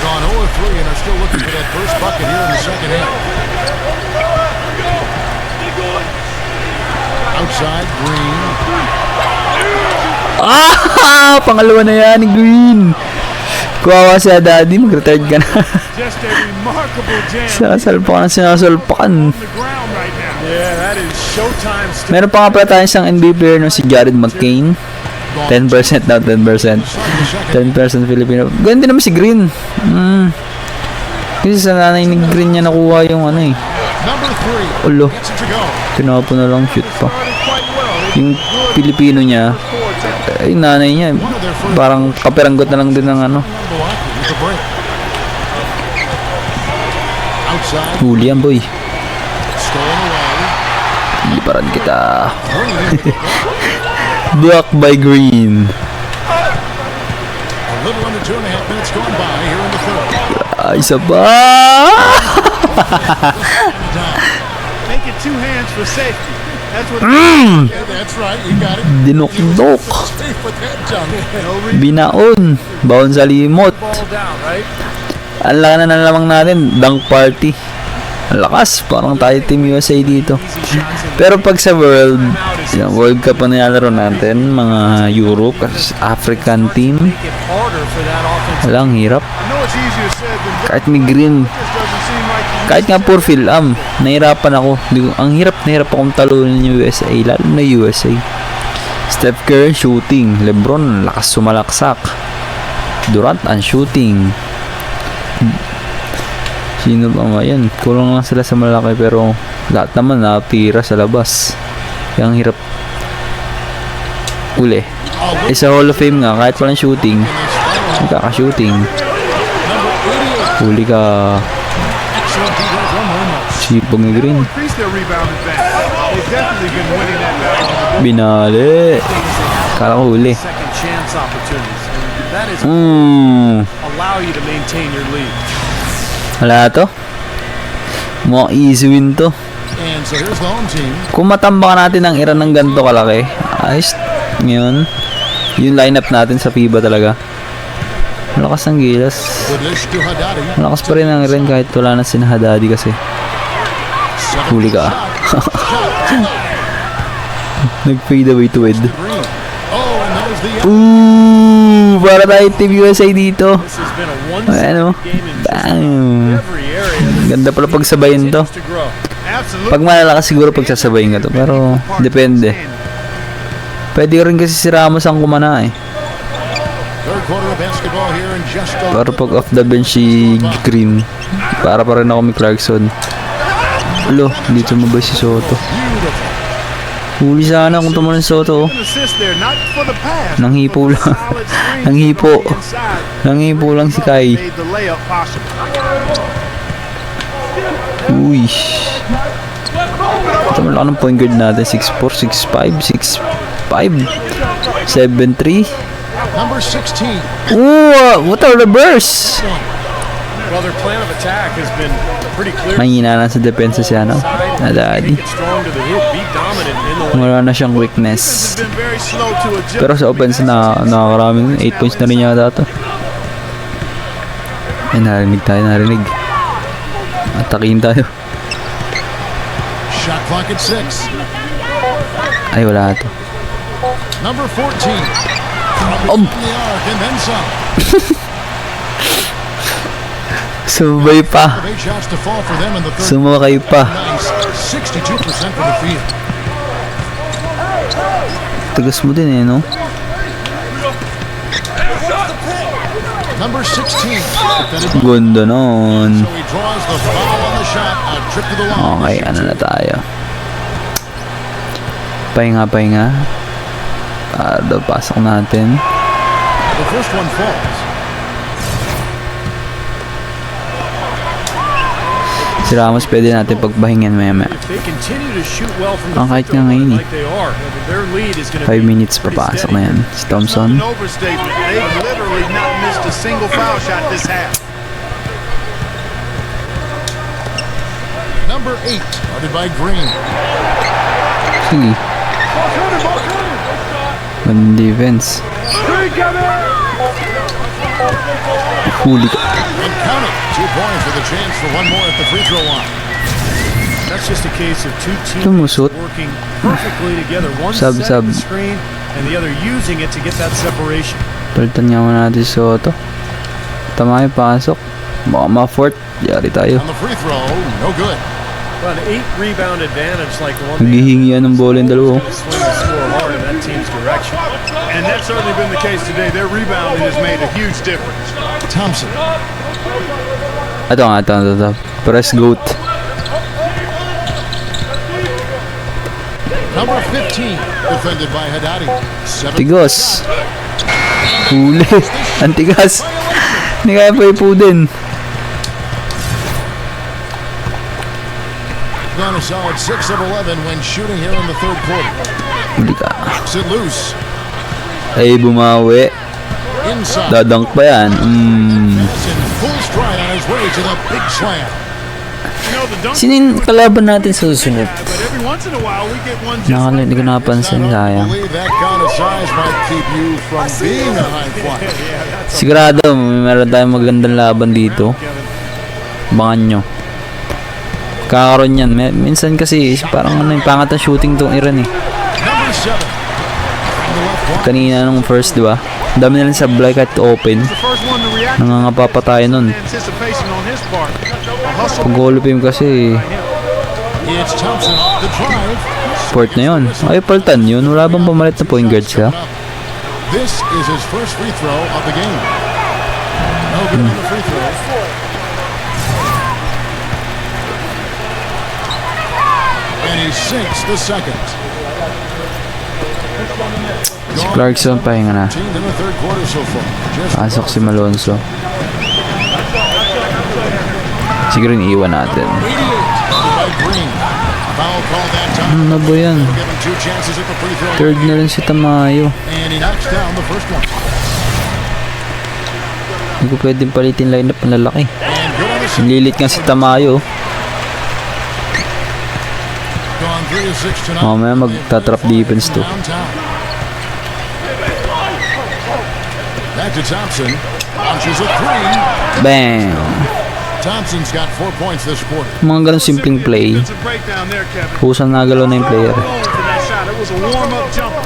Gone 0-3 and are still looking for that first bucket here in the second half. Outside, Green. Pangalawa na yan ni Green. Kuwawa si Haddadi, mag-retired ka na. Just a remarkable jam Sinasalpakan. on the ground right now. Yeah, that is showtime stuff. Meron pa nga pala tayong isang NBA player no, si Jared McCain. 10% daw, 10%. 10% Filipino. Ganun din naman si Green. Kasi sa nanay ni Green niya nakuha yung Number 3 ulo. gets it to go. Tinapon na lang, shoot pa. Yung Pilipino niya, yung nanay niya, parang kaperanggot na lang din ng Milwaukee with the break. Outside, huli yan, boy. stolen away. Liparan kita. Green. Blocked by Green. A little under 2.5 minutes gone by here in the third. Isa pa! Make it two hands for safety. That's what Yeah, that's right. You got it. Dinok-dok. Safe with that jump. Binaon. Baon sa limot. ball down, right? Ang laki na lamang natin. Dunk party. Ang lakas, parang tayo Team USA dito. Pero pag sa World Cup na nilalaro natin, mga Europe, African team, Make it harder for that offense. walang hirap. I know it's easier said than done. Kahit may green, It just doesn't seem like you kahit nga poor Phil-Am, nahirapan ako. Ang hirap na hirap akong talunin yung USA, lalo na USA. Steph Curry, shooting. LeBron, lakas sumalaksak. Durant, ang shooting. Sino ba nga yan? Kulang lang sila sa malaki pero lahat naman natira sa labas. Kaya ang hirap uli. Sa Hall of Fame nga, kahit walang shooting, magkaka-shooting. Huli ka. Sipag ni Green. increase their rebound advantage. They've definitely been winning that battle. Binali. Kala ko huli. Second chance opportunities. And that is allow you to maintain your lead. Wala to. Mukhang easy win to. And so here's the home team. Kung matambakan natin ang Iran ng ganito kalaki, ayos. Ngayon, yung lineup natin sa FIBA talaga. Malakas ng gilas. The dish to Haddadi. Malakas pa rin ang Iran kahit wala na si Haddadi kasi. Huli ka. Nag-fade away to Ed. Green. Oh, and there's the Para tayo Team USA dito. This has been a Ano? one-sided game in just Bang! every area. Ganda pala pagsabayin to. To grow. Absolutely. Pag malalakas siguro pagsasabayin ka to. Pero depende. Pwede rin kasi si Ramos ang kumana eh. third quarter of basketball here in just a Pero pag off the bench si Green, para pa rin ako may Clarkson. Alo, dito mo ba si Soto? Huli sana kung tumalon si Soto. Oh. An assist there, not for the pass. Nanghipo lang. Solid screen Nanghipo. from the inside. Nanghipo lang si Kai. Made the layup possible. Uy. Ito malaki ng point guard natin. 6'4", 6'5", 6'5", 7'3". number 16. Ooh, what a reverse! Well, their plan of attack has been pretty clear. Mahina lang sa depensa siya, no? Nadadi. Make it strong to the hoop, be dominant in the lane. Wala na siyang weakness. Been very slow to adjust. Pero sa offense na nakakarami 8 points na rin yata to. Ay, narinig tayo, narinig. Atakin tayo. Shot clock at 6. Ay, wala to. Number 14. Um. In the arc and then some. Sumabay pa. 8 shots to fall for them in the third. Sumakay pa. Nice. 62% for the field. Tagas mo din eh, no? Number 16. Defended by- Ganda nun. So he draws the foul on the shot. A trip to the line. Okay, ano na tayo. Pahinga. Para pasok natin. The first one falls. Si Ramos pwede natin pagbahingan maya. If they continue to shoot well from the Kahit free nga throw ngayon line eh. like they are, their lead is going to 5 be minutes pretty papasok steady. na yan. Si Thompson. An overstatement. They've literally not missed a single foul shot this half. Number 8. Guarded by Green. Sige. Good defense. Huli ka. And count it. 2 points with a chance for one more at the free throw line. That's just a case of two teams Tumusot. working perfectly together. One Sub. setting the screen and the other using it to get that separation. Palitan nga muna natin si Soto. Tama yung pasok. Baka ma-fort. Yari tayo. On the free throw, no good. But an 8-rebound advantage like the one they Naghihingi yan ng bola yung dalawa. have swing the score hard in that team's direction. And that's certainly been the case today. Their rebounding has made a huge difference. Thompson. Ito. Press goat. Number 15. Defended by Haddadi. 7. Tigos. Huli. Ang tigas. Hindi kaya pa ipo din. Down a solid 6 of 11 when shooting here in the third quarter. Huli ka. Knocks it loose. Ay, bumawi. Inside. Dadank pa yan. That's in full stride on his way to the big slam. You know, the dunk, Sino yung kalaban natin sa susunod? but every once in a while we get one just like Hindi ko that. napansin, I sayang. believe that kind of size might keep you from being a high flyer. Sigurado, meron tayong magandang laban dito. Abangan nyo. Kakaroon yan. Minsan kasi parang ano, yung pangat ang shooting tong Iran eh. Number 7. From the left block. Kanina nung first, di ba? Dami na lang sa black at open. The first one to react. Nangangapa pa tayo nun. Anticipation on his part. A hustle. Pag goal of him kasi, It's Thompson. The drive. sport na yun. Ay, paltan yun. Wala bang pamalit na point guard siya? This is his first free throw of the game. No good on the free throw. And he sinks the second. Si Clarkson, pahinga na. Team in the third quarter so far. Just Pasok si Malonzo. Siguro iiwan natin. 88 by Green. Foul call that time. Ano na ba yan? Give him 2 chances at the free throw. Third na rin si Tamayo. And he knocks down the first one. Hindi ko pwedeng palitin lineup ng lalaki. And good on the second. Lilit nga si Tamayo. Gone 3 of 6 tonight. Mamaya magta-trap defense to. Downtown. Back to Thompson. Launches a 3. Bang! Thompson's got 4 points this quarter. Mga ganun simpleng play. It's a breakdown there, Kevin. Kusang nagalaw na yung player. Going for that shot. It was a warm-up jumper.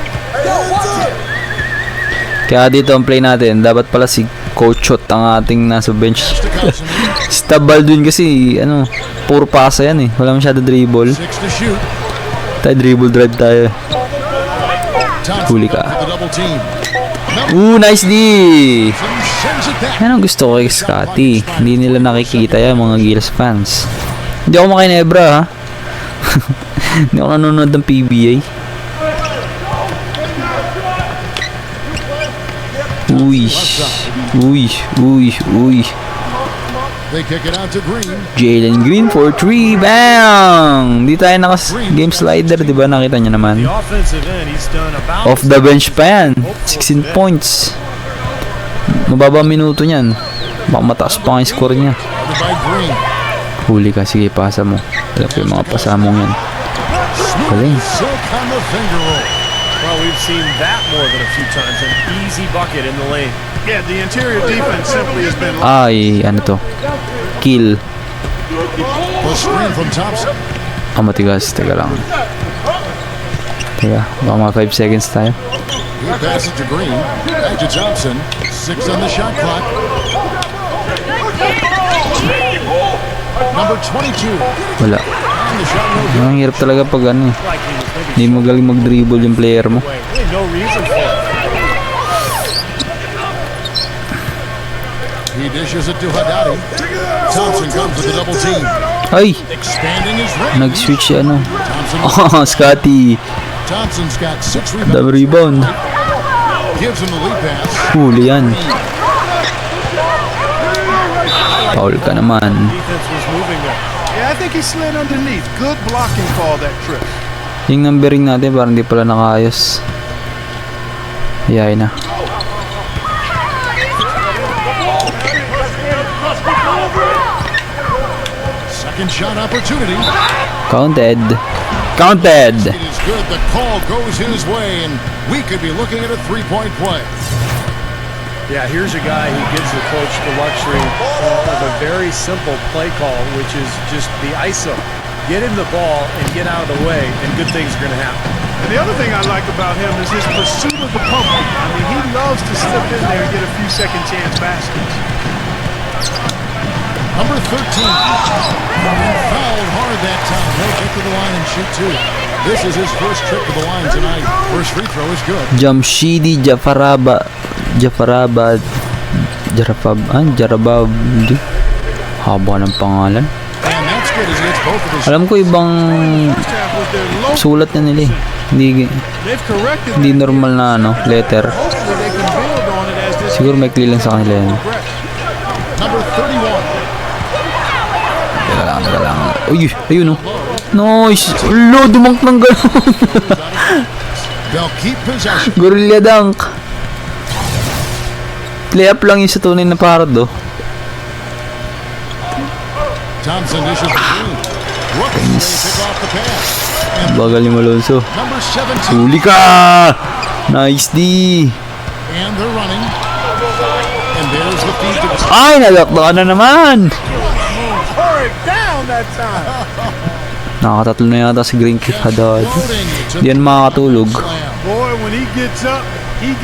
Kaya dito ang play natin, dapat pala si Coach Hot ang ating nasa bench. To Thompson. Si Tabal dun kasi, ano, puro pasa yan eh. Wala masyado dribble. 6 to shoot. Tayo dribble drive tayo. Thompson Huli ka. with the double team. Nice D! Sends it back. Yan ang gusto ko kay Scotty. Hindi nila nakikita yan, mga Gilas fans. Hindi ako makinebra ha. Hindi ako nanonood ng PBA. Uy. They kick it out to Green. Jalen Green for 3. Bang! Di tayo game slider, di ba? Nakita niyo naman. The offensive end, he's done about Off the bench pa yan. 16 points. Mababa minuto niyan. Baka mataas pa ang score niya. Covered by Green. Huli ka, sige, pasa mo. Alam ko yung mga pasamong yan. Galing. Silk on the finger roll. Well, we've seen that more than a few times. An easy bucket in the lane. Yeah, the interior defense simply has been. Ay, ano to? Kill. The screen from Thompson. Matigas. Teka lang. Teka, baka mga 5 seconds tayo. He passes to Green. Back to Thompson. 6 on the shot clock. Number 22. Wala. And the shot no good. Ang hirap talaga pag ano eh. Like he was maybe Hindi mo galing mag-dribble yung player mo. away. Really no reason for it. He dishes it to Haddadi. Thompson comes with the double team. Ay! Expanding his range. Nag-switch si ano. Thompson. Oh, Scotty. Thompson's got 6 The rebounds. rebound. Gives him the lead pass. Huli yan. Foul ka naman. Defense was moving there. Yeah, I think he slid underneath. Good blocking call that trip. Yung numbering natin parang hindi pala nakaayos. Yay na. Second shot opportunity. Counted. Counted! It is good. The call goes his way, and we could be looking at a 3-point play. Yeah, here's a guy who gives the coach the luxury of a very simple play call, which is just the ISO. Get him the ball and get out of the way, and good things are going to happen. And the other thing I like about him is his pursuit of the pump. I mean, he loves to slip in there and get a few second chance baskets. Number 13. Fouled hard that time. He'll get to the line and shoot two. This is his first trip to the line tonight. First free throw is good. Jamshidi Jafarabad. Haba ng pangalan. And that's good as he hits both of his Alam ko ibang First half was their low. sulat na nila eh. They've corrected Hindi that. normal na ano, letter. Hopefully they can build on it as this Siguro may clear lang sa kanila yan. Number 31. Teka lang. Uy, ayun oh. Nice! Ulo, dumunk ng gano'n. They'll keep possession. Gorilla dunk. Play up lang yung sa tunay na parad oh. Thompson dishes the green. Brooks they pick off the pass. And Bagal ni Malonzo. number 17. Huli ka! Nice D! And they're running. And there's the feed to the Ay, nalakta ka na naman! hurry down. down that time. Nakatatlo na yata si Green Kick Haddad. Floating to Di yan makakatulog. slam. Boy, when he gets up and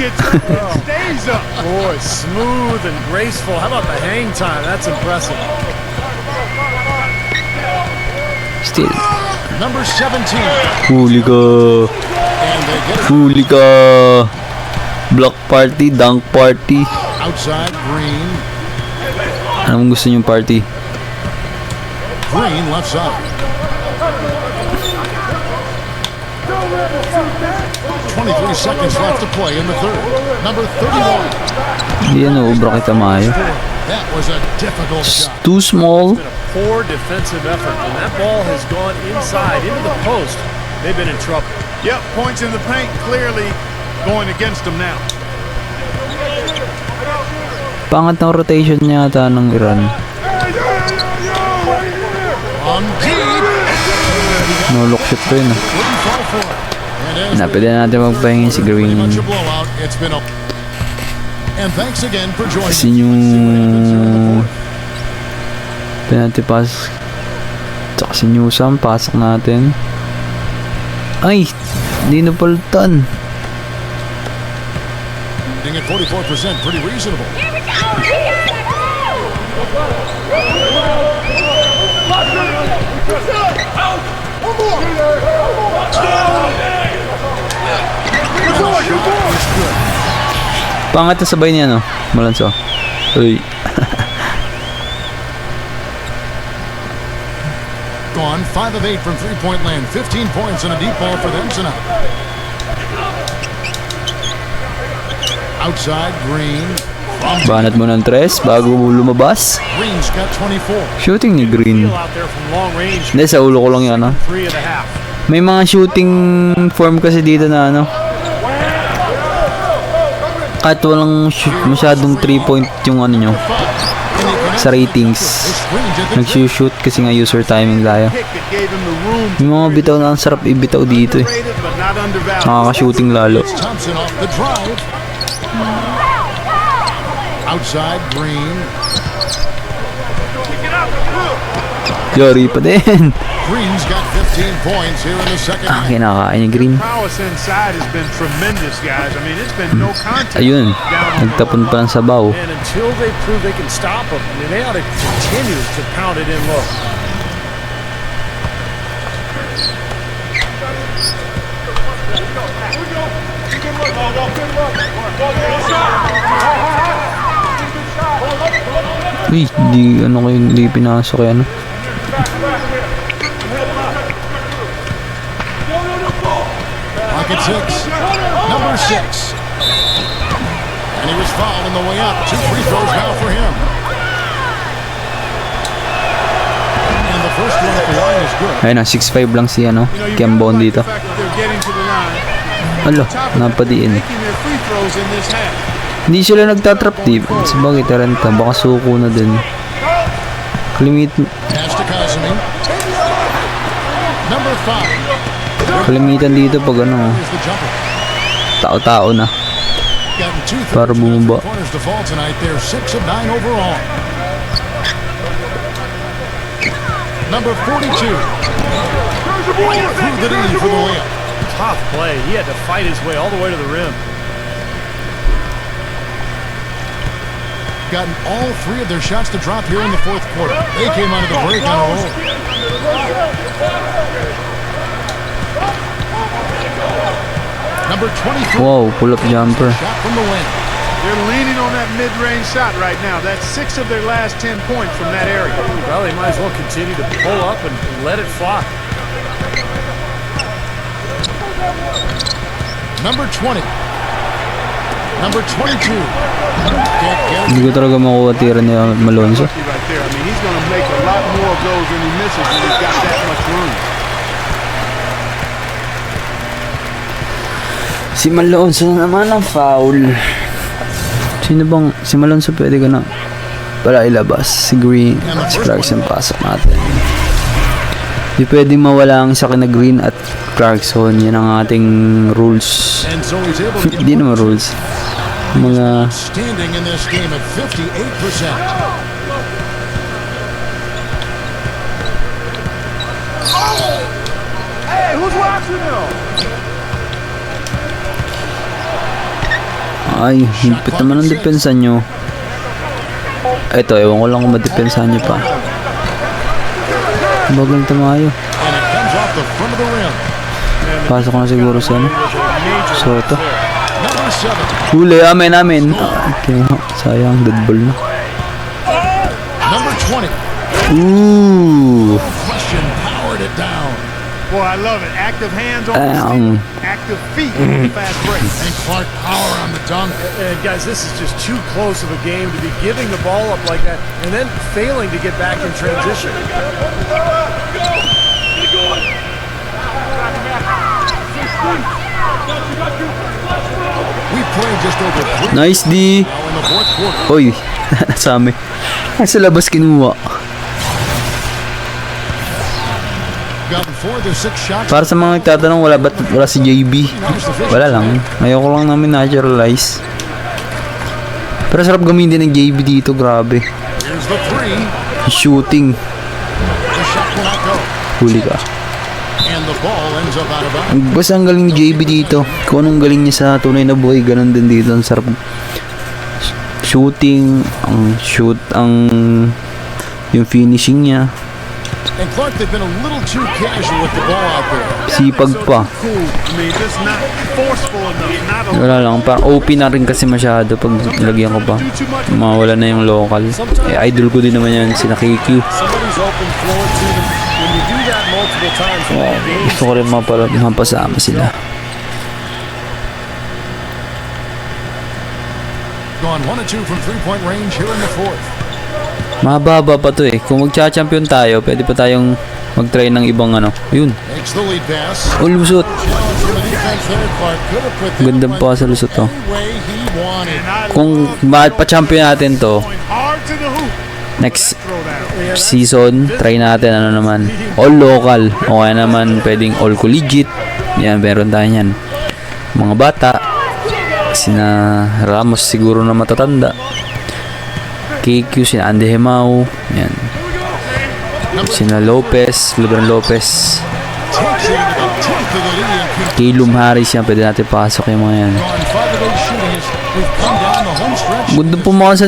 stays up. Boy, smooth and graceful. How about the hang time? That's impressive. Still. Number 17. Huli ka. And they get it Huli ka. Block party, dunk party. outside. Green. Anong gusto niyong party? Green left side. 23 seconds left to play in the third. Number 31. Hindi yan, ubra kita maayo. That was a difficult shot. Too small. It's been a poor defensive effort. When that ball has gone inside into the post, they've been in trouble. Yep, points in the paint clearly going against them now. Pangat ng rotation niya ata ng Iran. On deep. No look shot ko yun. Wouldn't fall for it. And as Pwede natin magpahingin si pretty Green. much a blowout. It's been a... And thanks again for joining us. Kasi yung penalty pass tsaka si Newsam, pasok natin. Ay! Hindi na palitan. At 44%, pretty reasonable. Pangat na sabay niya, no? Malanso. Uy. Gone 5 of 8 from three-point land. 15 points and a deep ball for them tonight. Outside, Green. Banat mo ng tres bago lumabas. Green's got 24. Shooting ni Green. Feel out there from long range. Hindi, sa ulo ko lang yan, no? 3 and a half. May mga shooting form kasi dito na, ano? Kahit walang masyadong 3-point yung ano nyo sa ratings, nagsushoot kasi nga user timing tayo. Kick that gave him the room Yung mga bitaw na ang sarap ibitaw dito eh. rated but not undervalued. Nakaka-shooting lalo. Thompson off the drive. Outside, Green. Yari pa din. Green's got 15 points here in the second half. Kinakain ni Green. Prowess inside has been tremendous, guys. I mean, it's been no contest. Ayun, down the nagtapon pa ng sabaw. And until they prove they can stop them, I mean, they ought to continue to pound it in low. Uy, di ano kayo, hindi pinasok yan. Pocket 6. Number 6. And he was fouled on the way up. 2 free throws now for him. And the first one at the line is good. Ayun na, 6'5 lang si ano, You know, you Kembon gotta like dito. the fact that they're getting to the line. Alo, Top of it, napadiin. making their free throws in this half. Hindi sila nagtatrap deep. Sabagay, Taranta, baka suko na din. Pass to Kazumi. Number 5. Kalimitan dito pag ano, Here's the jumper. tao-tao na. Gotten 2 Para bumaba. corners to fall tonight. They're 6 of 9 overall. Number 42. Through the knee for the layup. Tough play. He had to fight his way all the way to the rim. Gotten all 3 of their shots to drop here in the fourth quarter. They came out of the break on a roll. Number 23. Wow, pull-up jumper. Shot from the wing. They're leaning on that mid-range shot right now. That's 6 of their last 10 points from that area. Well, they might as well continue to pull up and let it fly. Number 20. Number 22. Can't get Hindi ko talaga makuha tira ni Malonzo. Lucky right there. I mean, he's going to make a lot more of those than he misses when he's got that much room. Si Malonzo na naman ang foul. Sino bang, si Malonzo pwede ko na para ilabas. Si Green, si Clarkson pasok natin. Di pwedeng mawala ang sa kina Green at Clarkson. Yan ang ating rules. And so he's able to get Hindi naman rules. Mga standing in this game at 58%. Ay, higpit naman ang depensa nyo. Eto, ewan ko lang kung madepensahan nyo pa. Bagal tumayo. And it comes off the front of the rim. Pasok ko na siguro sa ano. Soto. Number 7. Huli, amin. Okay, sayang, dead ball na. Number 20. Ooh. Question powered it down. Boy, I love it. Active hands on the Ang stick, active feet on the fast break. And Clark power on the dunk. And guys, this is just too close of a game to be giving the ball up like that and then failing to get back in transition. We played just over 3 nice D. now in the fourth quarter. Oy, nasa amin. Nasa labas kinuha. Gotten 4 to 6 shots. Para sa mga nagtatanong, wala si JB? Wala lang. Ayoko lang namin naturalize. Pero sarap gamitin ng JB dito, grabe. Here's the 3. Shooting. The shot will not go. Huli ka. And the ball ends up out of bounds. Basta ang galing ni JB dito. Kung anong galing niya sa tunay na buhay, ganun din dito. Ang sarap. Shooting, yung finishing niya. And Clark, they've been a little too casual with the ball out there. Sipag pa. Cool. I mean, just not forceful enough. Not a Wala lang, parang OP na rin kasi masyado pag lagyan ko pa. Mawala na yung local. Idol ko din naman yan, sila KQ. Somebody's open floor to them. When you do that multiple times, Gusto ko rin mapasama sila. Gone 1 of 2 from 3-point range here in the fourth. Mababa pa to eh. Kung magcha-champion tayo, pwede pa tayong mag-try ng ibang ano. Yun. Makes the lead pass. Lusot. Challenge from the defense there. Clark could have put that Ganda one pa sa lusot to. any way he wanted. Kung pa-champion natin to, going hard to the hoop. next Throw down. season, try natin ano naman. All local. O kaya naman pwedeng all collegiate. Yan, meron tayo yan. Mga bata. Sina Ramos siguro na matatanda. KQ, sina Andy Hemao. Yan. Sina Lopez, Lebron Lopez. Takes it into the 10th of the league and could Calum Harris yan. Pwede natin pasok yung mga yan. gone 5 of 8 shooting as we've come down the home stretch. Ganda pumasa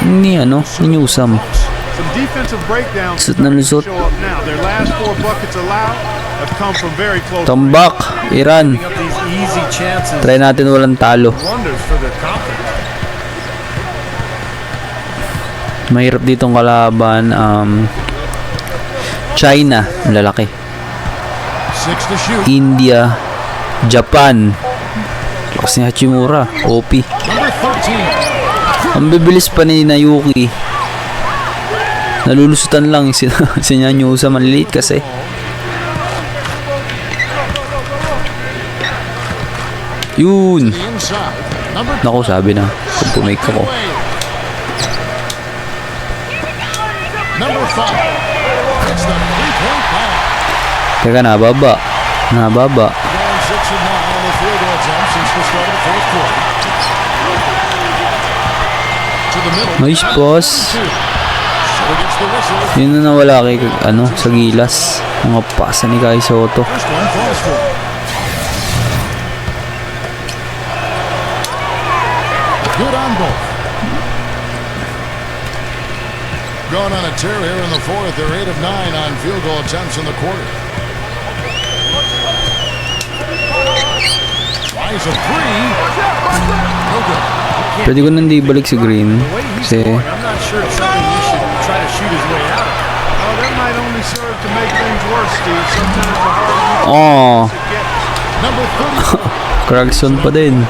ni Newsam. Some defensive breakdowns Lusot na lusot. show up now. Their last 4 buckets allowed have come from very close. Tambak, Iran. up these easy chances. Try natin walang talo. Wonders for their confidence. Mahirap ditong kalaban. China, lalaki. 6 to shoot. India, Japan. Lakas ni Hachimura, OP. Number 13. Ang bibilis pa ni Nayuki. Nalulusutan lang si Nanyusa, maliliit kasi. Yun. The inside. Number Naku, sabi na. Kung pumake ako. Number 5. It's the 3-point pass. Teka, nababa. Nababa. Going 6 of 9 on the field goal attempt since the start of the fourth quarter. To the middle. Nice boss. So gets the whistle. Yun na nawala kay, sa gilas. Mga pasa ni Kai Soto. First one falls for. Good on both. Going on a tear here in the fourth. They're 8 of 9 on field goal attempts in the quarter. Tries a 3. No good. Pwede ko nang di balik si Green. The way he's Kasi scoring, I'm not sure it's something he should try to shoot his way out of. Oh, that might only serve to make things worse, Steve. Sometimes the harder oh, you get, Number 30. Clarkson pa din.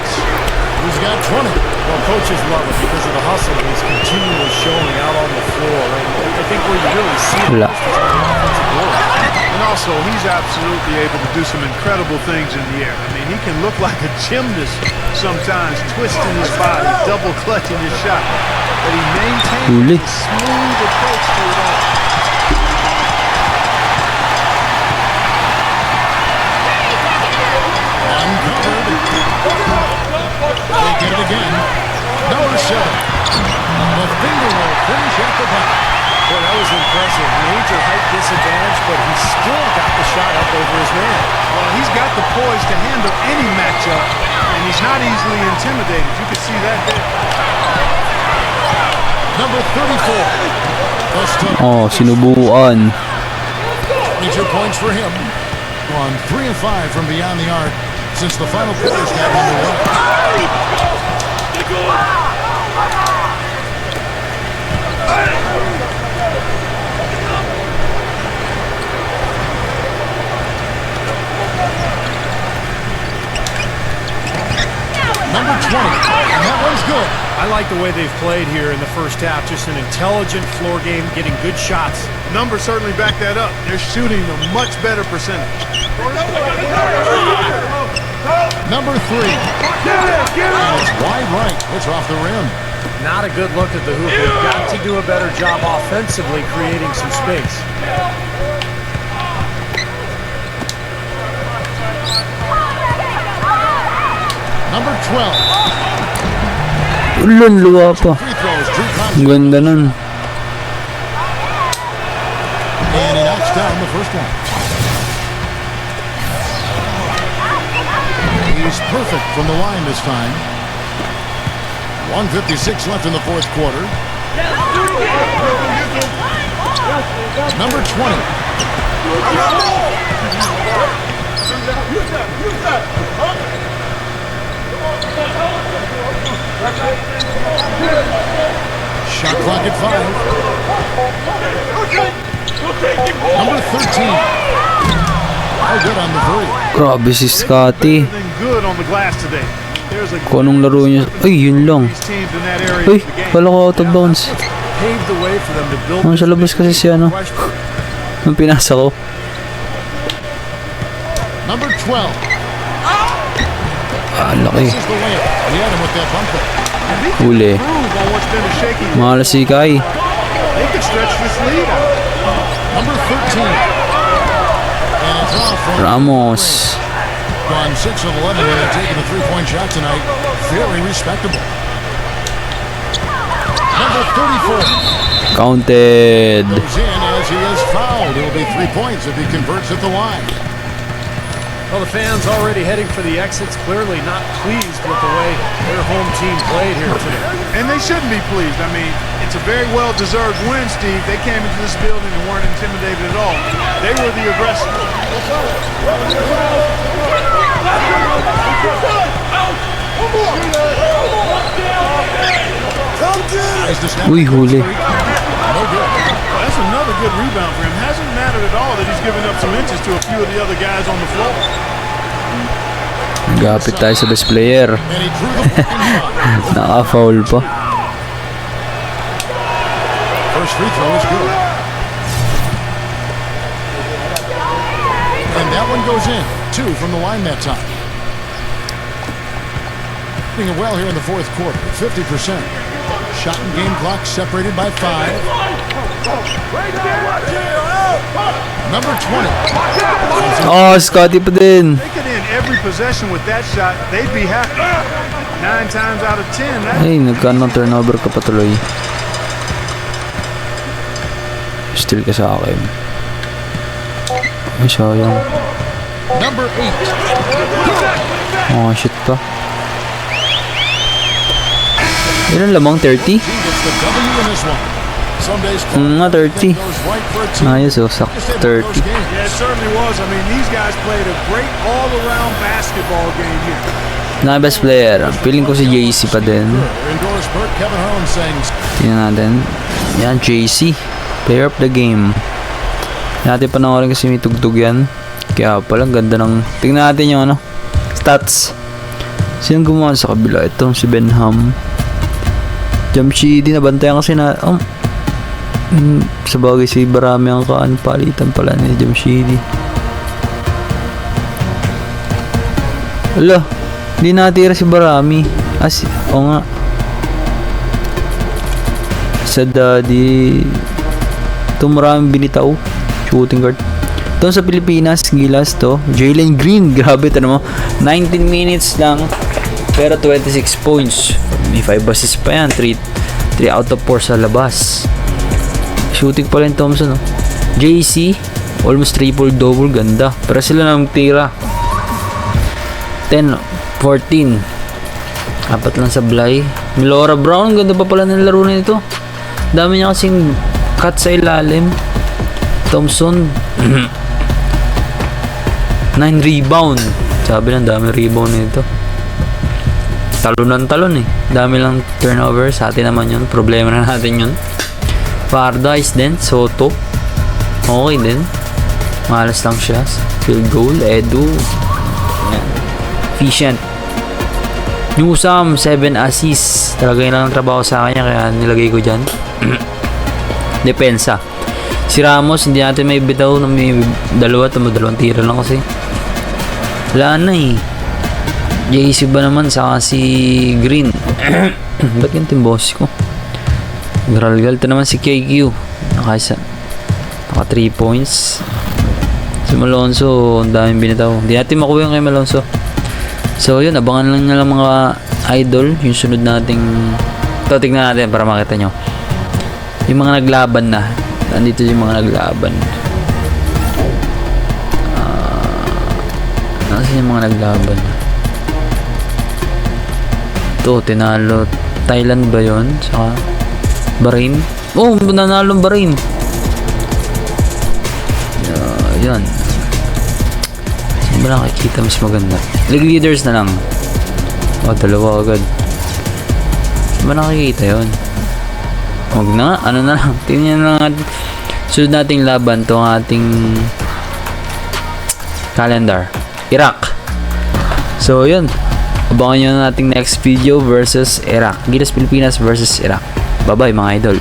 He's got 20. Well, coaches love it because of the hustle he's continually showing out on the floor. And I think where you really see it Wala. most is on the offensive board. and also he's absolutely able to do some incredible things in the air. I mean, he can look like a gymnast sometimes, twisting his body, double clutching his shot, but he Huli. maintains a smooth approach to it all. They get it again. Number 7. The finger roll finish at the back. Boy, that was impressive. Major height disadvantage, but he still got the shot up over his man. Well, he's got the poise to handle any matchup, and he's not easily intimidated. You can see that there. Number 34. Best of Oh, sinubuan. 22 points for him. Gone 3 of 5 from beyond the arc since the final quarters got underway. Number 20, and that one's good. I like the way they've played here in the first half. Just an intelligent floor game, getting good shots. Numbers certainly back that up. They're shooting a much better percentage. Number 3, and it's wide right. It's off the rim. Not a good look at the hoop. They've got to do a better job offensively creating some space. Number 12, Ulan, luwa pa. free throws, drew Ang contact, ganda nun. and he knocks down the first one. He's perfect from the line this time. 1:56 left in the fourth quarter. Number 20. Shot clock at 5. Number 13. How good on the three. Grabe si Scotty. Everything good on the glass today. There's a Kung anong laro niya. Ay, yun lang. these teams in that area Uy, of the game. wala ko out of bounds. Paved the way for them to build. Ano, sa labas kasi siya, no? Nung pinasa ko. Number 12. Ah, laki. This is the layup. He had him with that bumper. Huli. Prove on what's been a shaky. Malas si Kai. They could stretch this lead out. Number 13. And it's off from Ramos. Gone 6 of 11 when they're taking a three-point shot tonight. Very respectable. Number 34 Counted. goes in as he is fouled. It'll be 3 points if he converts at the line. Well, the fans already heading for the exits, clearly not pleased with the way their home team played here today. And they shouldn't be pleased. I mean, it's a very well-deserved win, Steve. They came into this building and weren't intimidated at all. They were the aggressors. Tries to snap Uy, the huli. streak. No good. Well, that's another good rebound for him. Hasn't mattered at all that he's given up some inches to a few of the other guys on the floor. Nagapit tayo sa best player. And he drew the blocking shot. Naka-foul pa. First free throw is good. And that one goes in. 2 from the line that time. Doing it well here in the fourth quarter. 50%. Shot and game clock separated by 5. Number 20. Oh, Scotty pa din. They could end every possession with that shot. They'd be happy. 9 times out of 10, that Ay, nagkaroon ng turnover ka pa tuloy. Still ka sa akin. Ay, sayang. Number 8. Oh, shit pa. Ilan lamang? 30? He gets the W in this one. Some days Nga, 30. goes right for a team. Ayos oh, sakto Just had the 30. first game. Yeah, it certainly was. I mean, these guys played a great all-around basketball game here. Na best player. Feeling ko si JC pa din. In Dorisburg, Kevin Harlan saying Tingnan natin. Yan, JC. Player of the game. Natin panoorin kasi may tugtog yan. Kaya pala, ganda ng... Tingnan natin yung ano. Stats. Sinong gumawa sa kabila? Ito, si Benham. Jamshidi, nabantayan kasi na... sa bagay si Barami ang palitan pala ni Jamshidi. Ala, hindi natira si Barami. O nga. Sa daddy. Ito maraming binitaw. Shooting guard. Ito sa Pilipinas, Gilas to. Jalen Green, grabe ito mo. 19 minutes lang. Pero 26 points. May 5 assists pa yan. 3 out of 4 sa labas. Shooting pala yung Thompson, oh. JC, almost triple-double. Ganda. Pero sila nang tira. 10, 14. Apat lang sablay. Milora Brown, ganda pa pala ng laro na ito. Dami niya kasing cut sa ilalim. Thompson 9 rebound. Sabi lang, dami rebound nito. Talon ng talon eh. Dami lang turnover. Sa atin naman yun. Problema na natin yun. Paradise din. Soto. Okay din. Malas lang siya. Field goal. Edu. Yan. Efficient. Newsome 7 assists. Talaga yun lang ang trabaho sa kanya. Kaya nilagay ko dyan. Depensa. Si Ramos, hindi natin may bitaw na may dalawang tira lang kasi. Wala na eh. JC ba naman, saka si Green. Ba't yung timbos ko? Garalgal. Ito naman si KQ. Naka 3 points. Si Malonzo, ang daming binitaw. Hindi natin makuha yung kay Malonzo. So yun, abangan lang nila mga idol. Yung sunod nating tignan natin para makita nyo yung mga naglaban na. Nandito yung mga naglaban. Nasaan yung mga naglaban? Ito, tinalo Thailand ba yun? Saka Bahrain? Oh, nanalong Bahrain. Yan. Saan ba nakikita mas maganda? League leaders na lang. Dalawa agad. Saan ba nakikita yun? Huwag na. Ano na lang. Tingnan na lang. Sunod nating laban to ang ating calendar. Iraq. So, yun. Abangan nyo na nating next video versus Iraq. Gilas Pilipinas versus Iraq. Bye-bye mga idol.